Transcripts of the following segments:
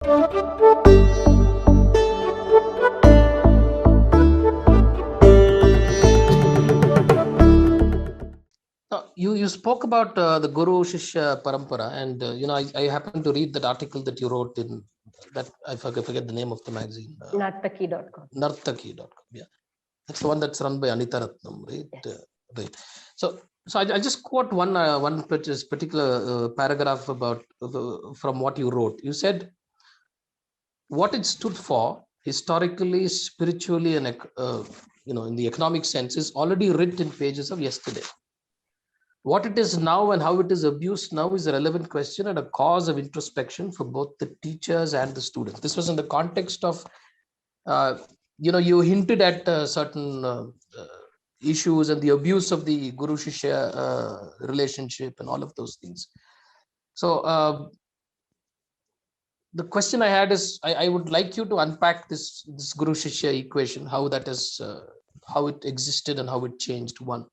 You spoke about the Guru Shishya Parampara, and I happened to read that article that you wrote in that I forget the name of the magazine. Nartaki.com. Nartaki.com. Yeah, that's the one that's run by Anita Ratnam, right? Yes. Right. So I just quote one particular paragraph about from what you wrote. You said what it stood for historically, spiritually, and in the economic sense is already written in pages of yesterday. What it is now and how it is abused now is a relevant question and a cause of introspection for both the teachers and the students. This was in the context of, you hinted at certain issues and the abuse of the Guru Shishya relationship and all of those things. So the question I had is, I would like you to unpack this Guru Shishya equation, how that is, how it existed and how it changed. One.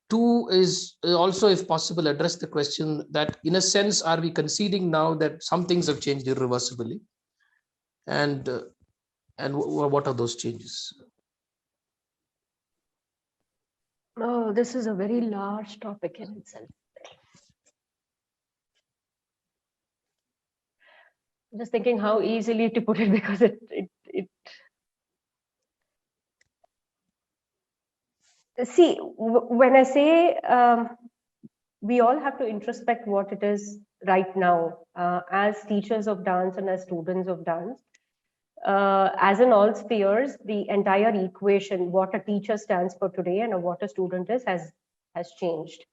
Two is also, if possible, address the question that, in a sense, are we conceding now that some things have changed irreversibly, and what are those changes? Oh, this is a very large topic in itself. I'm just thinking how easily to put it, because it see, when I say we all have to introspect what it is right now as teachers of dance and as students of dance. As in all spheres, the entire equation, what a teacher stands for today and what a student is, has changed.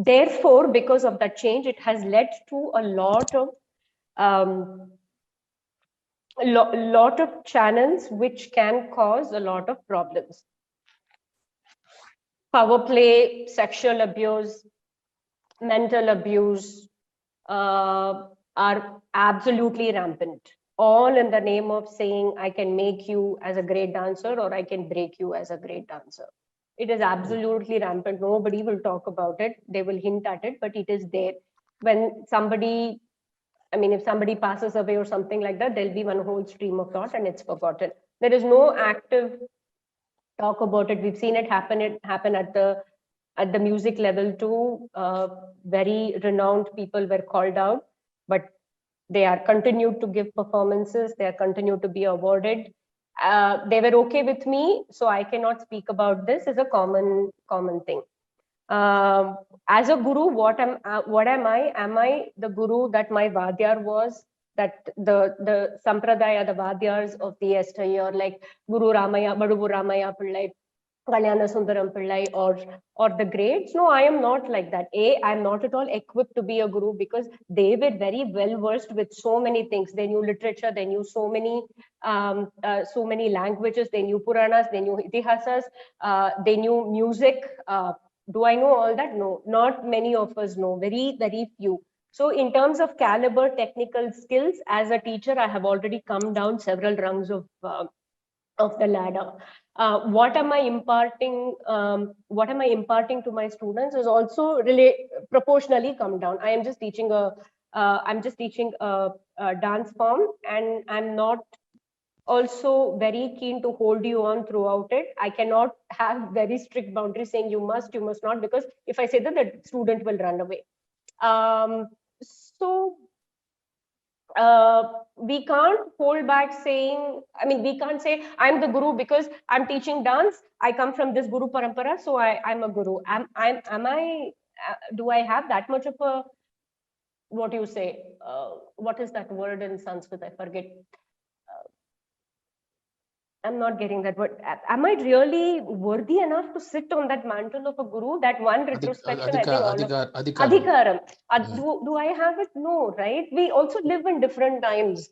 Therefore, because of that change, it has led to a lot of channels which can cause a lot of problems. Power play, sexual abuse, mental abuse are absolutely rampant, all in the name of saying I can make you as a great dancer or I can break you as a great dancer. It is absolutely rampant. Nobody will talk about it. They will hint at it, but it is there. When somebody, if somebody passes away or something like that, there'll be one whole stream of thought and it's forgotten. There is no active talk about it. We've seen it happen at the music level too. Very renowned people were called out, but they are continued to give performances. They are continued to be awarded. They were okay with me, so I cannot speak about this. Is a common thing. As a guru, what am I? Am I the guru that my Vadyar was? That the Sampradaya, the Vadyars of the yesteryear, like Guru Ramaya, Badubu Ramaya Pillai, Kalyana Sundaram Pillai, or the greats? No, I am not like that. I'm not at all equipped to be a guru, because they were very well versed with so many things. They knew literature, they knew so many languages, they knew Puranas, they knew Itihasas, they knew music. Do I know all that? No, not many of us know, very, very few. So in terms of caliber, technical skills, as a teacher, I have already come down several rungs of the ladder. What am I imparting? What am I imparting to my students is also proportionally come down. I am just teaching a dance form, and I'm not also very keen to hold you on throughout it. I cannot have very strict boundaries saying you must not, because if I say that, the student will run away. So we can't hold back saying, we can't say I'm the guru because I'm teaching dance. I come from this Guru Parampara, so I'm a guru. Do I have that much of a, what do you say? What is that word in Sanskrit? I forget. I'm not getting that word. Am I really worthy enough to sit on that mantle of a guru? That one retrospection, I think all of Adhikaram. Do I have it? No, right? We also live in different times.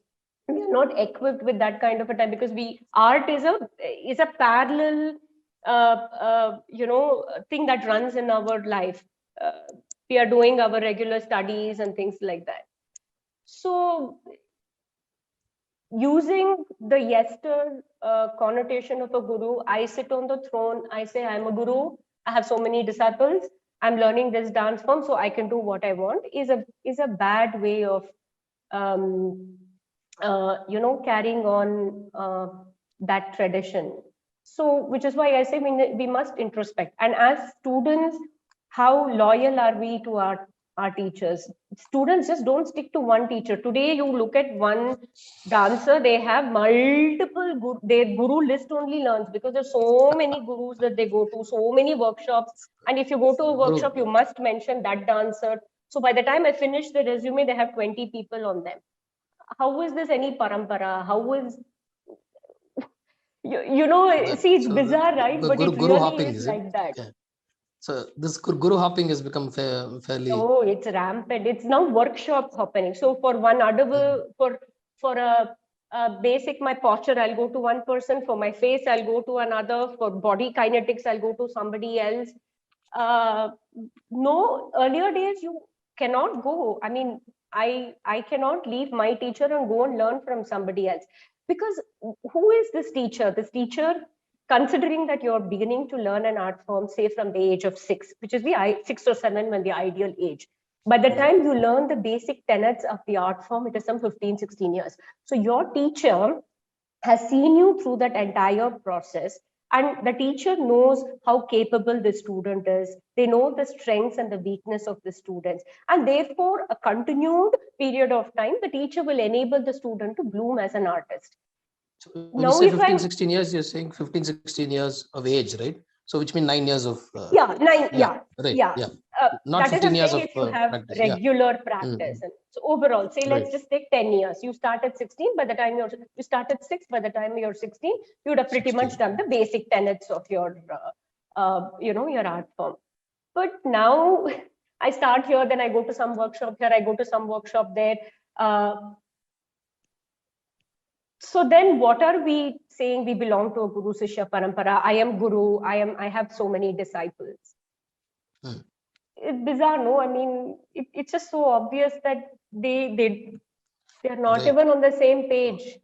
We are not equipped with that kind of a time, because art is a parallel thing that runs in our life. We are doing our regular studies and things like that. So using the yester connotation of a guru, I sit on the throne, I say I'm a guru, I have so many disciples, I'm learning this dance form, so I can do what I want, is a bad way of carrying on that tradition. So, which is why I say we must introspect. And as students, how loyal are we to our teachers? Students just don't stick to one teacher. Today, you look at one dancer, they have multiple their guru list only learns, because there's so many gurus that they go to, so many workshops. And if you go to a workshop, you must mention that dancer. So by the time I finish the resume, they have 20 people on them. How is this any parampara? How is, see, it's bizarre, right? But it guru really hopping, is like that. Yeah. So this guru hopping has become fairly. Oh, it's rampant. It's now workshop happening. So for one for a basic, my posture, I'll go to one person. For my face, I'll go to another. For body kinetics, I'll go to somebody else. No, earlier days you cannot go. I mean, I cannot leave my teacher and go and learn from somebody else, because who is this teacher? This teacher, considering that you're beginning to learn an art form, say from the age of 6, which is the 6 or 7 when the ideal age. By the time you learn the basic tenets of the art form, it is some 15, 16 years. So your teacher has seen you through that entire process, and the teacher knows how capable the student is. They know the strengths and the weakness of the students, and therefore a continued period of time, the teacher will enable the student to bloom as an artist. So when now, you say 15, 16 years, you're saying 15, 16 years of age, right? So which means 9 years of not 15 years of if you have practice, regular practice. And so overall, say let's just take 10 years. You start at 16, by the time you start at 6, by the time you're 16, you would have pretty much done the basic tenets of your your art form. But now I start here, then I go to some workshop here, I go to some workshop there. So then what are we saying? We belong to a Guru Sishya Parampara. I am Guru. I have so many disciples. It's bizarre, no? I mean, it's just so obvious that they are not even on the same page.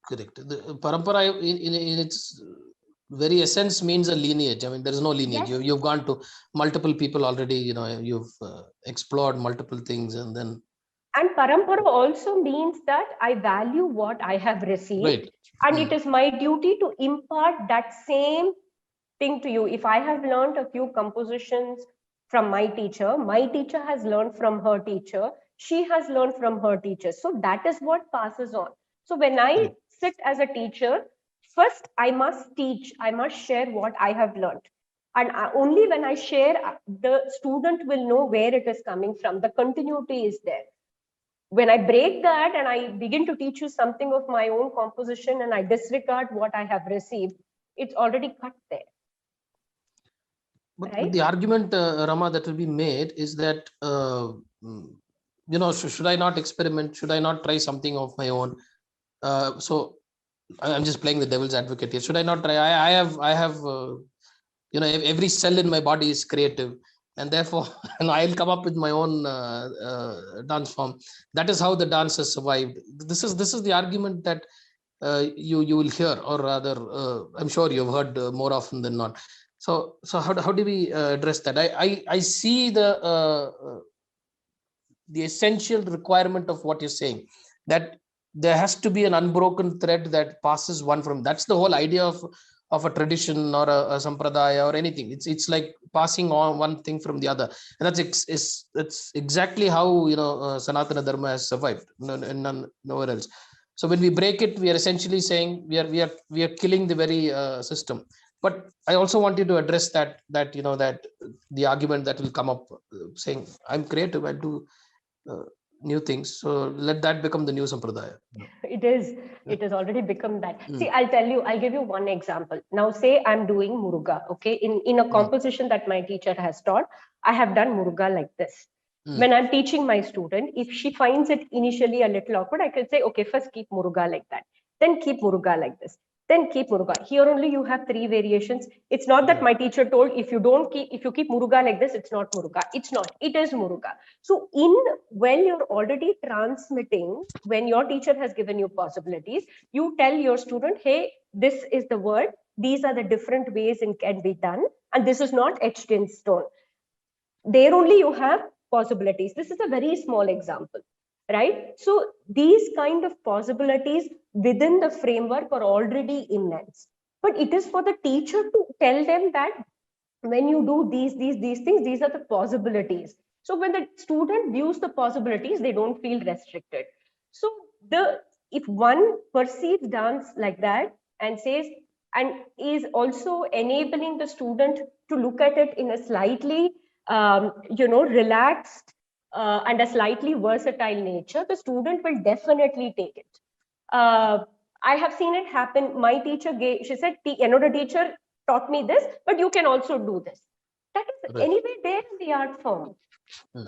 Correct. The Parampara in its very essence means a lineage. I mean, there is no lineage. Yes. You've gone to multiple people already, you've explored multiple things, and then. And Parampara also means that I value what I have received. And it is my duty to impart that same thing to you. If I have learned a few compositions from my teacher has learned from her teacher, she has learned from her teacher. So that is what passes on. So when I sit as a teacher, first I must teach, I must share what I have learned. And only when I share, the student will know where it is coming from. The continuity is there. When I break that and I begin to teach you something of my own composition and I disregard what I have received, it's already cut there. But the argument, Rama, that will be made is that, should I not experiment? Should I not try something of my own? So I'm just playing the devil's advocate here. Should I not try? I have every cell in my body is creative. And therefore, I'll come up with my own dance form. That is how the dance has survived. This is the argument that you will hear, or rather, I'm sure you've heard more often than not. So how do we address that? I see the essential requirement of what you're saying, that there has to be an unbroken thread that passes one from. That's the whole idea of a tradition or a sampradaya or anything. It's like passing on one thing from the other, and that's exactly how Sanatana Dharma has survived, and nowhere else. So when we break it, we are essentially saying we are killing the very system. But I also want you to address that the argument that will come up, saying I'm creative, I do new things, so let that become the new sampradaya. It is already become that. See, I'll give you one example. Now say I'm doing Muruga, okay, in a composition that my teacher has taught. I have done Muruga like this. When I'm teaching my student, if she finds it initially a little awkward, I could say, okay, first keep Muruga like that, then keep Muruga like this, then keep Muruga. Here only you have 3 variations. It's not that my teacher told, if you keep Muruga like this, it's not Muruga. It's not, it is Muruga. So when you're already transmitting, when your teacher has given you possibilities, you tell your student, hey, this is the word, these are the different ways it can be done, and this is not etched in stone. there only you have possibilities. This is a very small example, right? So these kind of possibilities within the framework are already immense. But it is for the teacher to tell them that when you do these things, these are the possibilities. So when the student views the possibilities, they don't feel restricted. So the if one perceives dance like that and says, and is also enabling the student to look at it in a slightly relaxed and a slightly versatile nature, the student will definitely take it. I have seen it happen. My teacher gave, she said, another teacher taught me this, but you can also do this. That is anyway there in the art form,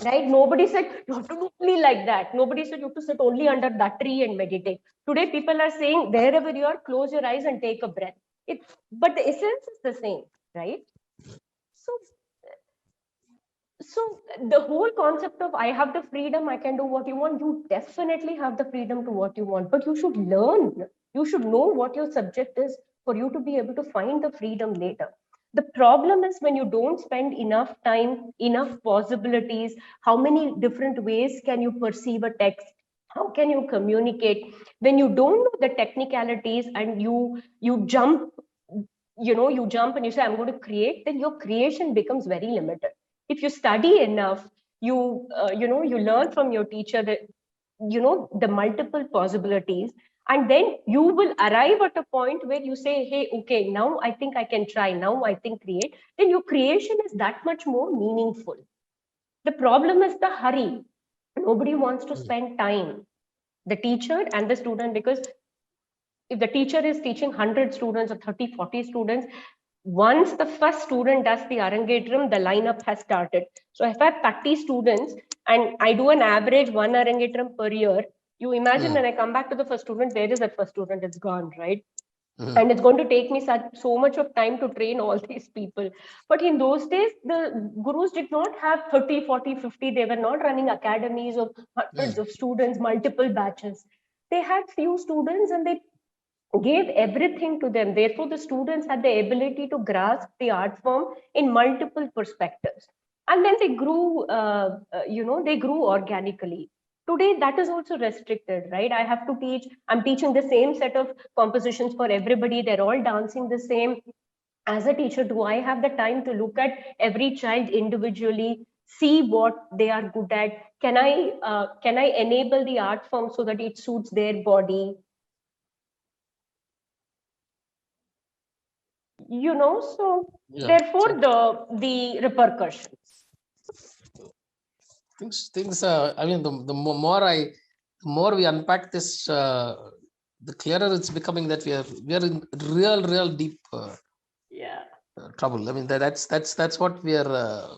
right? Nobody said you have to do only like that. Nobody said you have to sit only under that tree and meditate. Today, people are saying wherever you are, close your eyes and take a breath. But the essence is the same, right? So the whole concept of I have the freedom, I can do what you want, you definitely have the freedom to what you want, but you should learn. You should know what your subject is for you to be able to find the freedom later. The problem is when you don't spend enough time, enough possibilities, how many different ways can you perceive a text? How can you communicate? When you don't know the technicalities and you jump, you jump and you say, I'm going to create, then your creation becomes very limited. If you study enough, you learn from your teacher that, the multiple possibilities, and then you will arrive at a point where you say, hey, okay, now I think I can try, now I think create, then your creation is that much more meaningful. The problem is the hurry. Nobody wants to spend time, the teacher and the student, because if the teacher is teaching 100 students or 30, 40 students, once the first student does the Arangetram, the lineup has started. So if I have 30 students and I do an average one Arangetram per year, you imagine when I come back to the first student, where is that first student? It's gone, right? And it's going to take me so much of time to train all these people. But in those days, the gurus did not have 30, 40, 50. They were not running academies of hundreds of students, multiple batches. They had few students and they gave everything to them. Therefore, the students had the ability to grasp the art form in multiple perspectives. And then they grew, they grew organically. Today, that is also restricted, right? I have to teach, I'm teaching the same set of compositions for everybody. They're all dancing the same. As a teacher, do I have the time to look at every child individually, see what they are good at? Can I enable the art form so that it suits their body? So therefore the repercussions. Things. I mean, the more we unpack this, the clearer it's becoming that we are in real deep trouble. I mean, that's what we are.